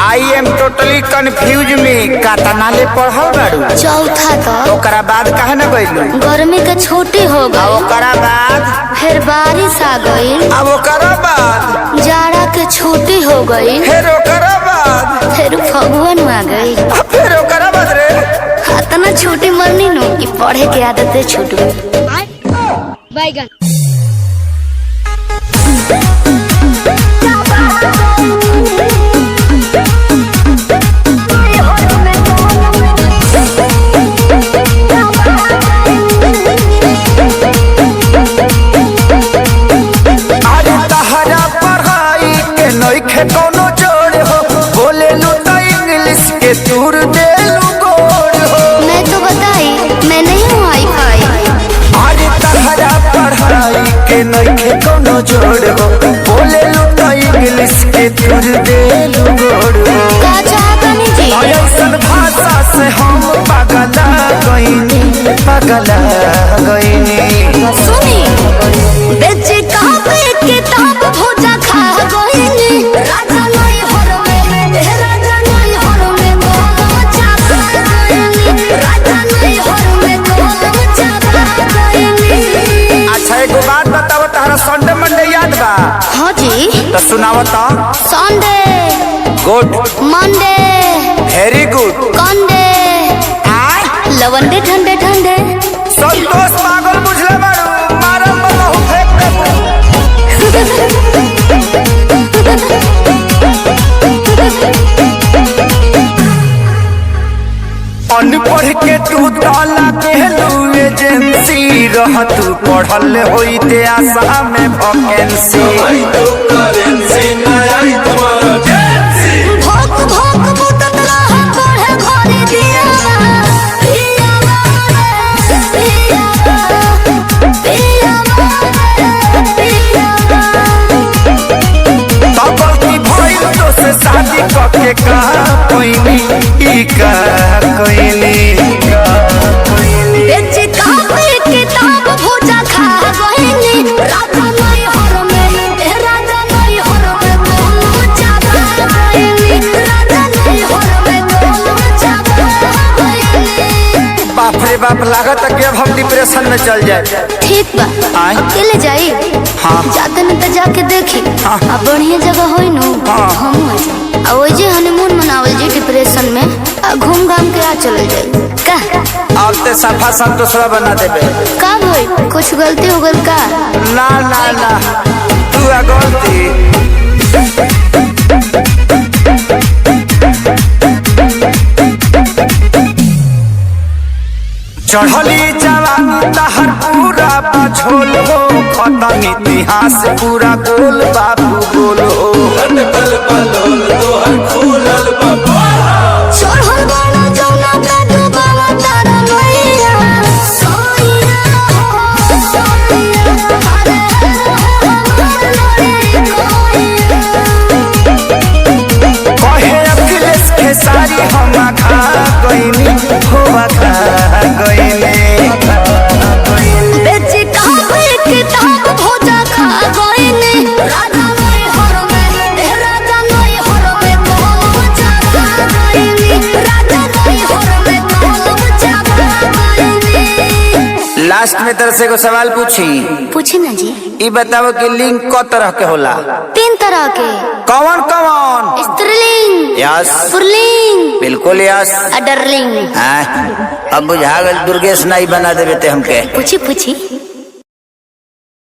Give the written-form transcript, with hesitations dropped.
I am totally confuse में कातना ले पढ़ल बाड़ू। चौथा तक। ओकरा बाद काहे न गइलू? गर्मी के छुट्टी हो गई। ओकरा बाद फिर बारिश आ गई। अब ओकरा बाद जाड़ा के छुट्टी हो गई। फिर ओकरा बाद फिर फगुन आ गई। फिर ओकरा बाद रे इतना छुट्टी मरनी नो कि पढ़े के आदत छूट गई। बैगन कोनो जोड़ हो बोले लू तो इंग्लिश के तूर दे लू गोड़ हो। मैं तो बताई मैं नहीं हूँ हाई-फाई। अरे तहरा पढ़ाई के नइखे कोनो जोड़ हो बोले लू तो इंग्लिश के तूर दे लू गोड़ हो। का चाहतनी जी? ऐसन भाषा से हम पगला गईनी। सुनी बेचे कापे किताब भोजा खा गईनी। राजा नहीं हर में राजा नहीं हर में गोलम चापा गईनी। राजा नहीं हर में गोलम चापा गईनी। अच्छा एगो बात बताओ, तारा संडे मंडे याद बा? हाँ जी। तो सुनाओ तो। Sunday good, Monday very good, कंडे लवंडे ठंडे ठंडे। संतोष पागल बुझले बारू, मारम बहु फेंक देबू। अनपढ़ के तू ताला पहलू एजेंसी रह तू पढ़ल होई ते आशा में वैकेंसी। भोक भोक बुतत रहा पढ़े घरे दिया। शादी करके कहा कोइनी बेचे कापे किताब भोजा खा गईनी। राजा नहीं हर में राजा नहीं हर में गोलम चापा गईनी। राजा नहीं हर में गोलम चापा गईनी। बाप रे बाप, लागत कि अब हम डिप्रेशन में चल जाए। ठीक बा, अकेले जाई? हाँ जाते न तो जाके देखी। हाँ। अब बढ़िया जगह होई नो। हाँ। हम ओजे हनीमून मनावल जी डिप्रेशन में घूम घाम के आ चल जाई का। अब ते सफा संतोषरा बना देबे का भाई कुछ गलती हो गल का? ना ना ना तू आ गलती। चढ़ली जवानी तहर पूरा बझोल हो, खत्म इतिहास पूरा गोल बाबू गोल हो। चढ़ल बाड़ा जौना का डूबावा तारा मैया। सोइया हो सोइया कहे अखिलेश के सारी हम खा गईनी हो खा गईनी। बेचे कापे किताब भोजा खा गईनी। राजा नहीं हर में राजा नहीं हर में गोलम चापा गईनी। राजा नहीं हर में गोलम चापा गईनी। लास्ट में तरह से को सवाल पूछी ना जी। ई बताओ कि लिंग क तरह के होला? 3 तरह के। कौन कौन? स्त्रीलिंग, यस, पुल्लिंग, बिल्कुल यस, अडरलिंग। हाँ अब बुझा गल दुर्गेश नहीं बना देवे ते हमके। पूछी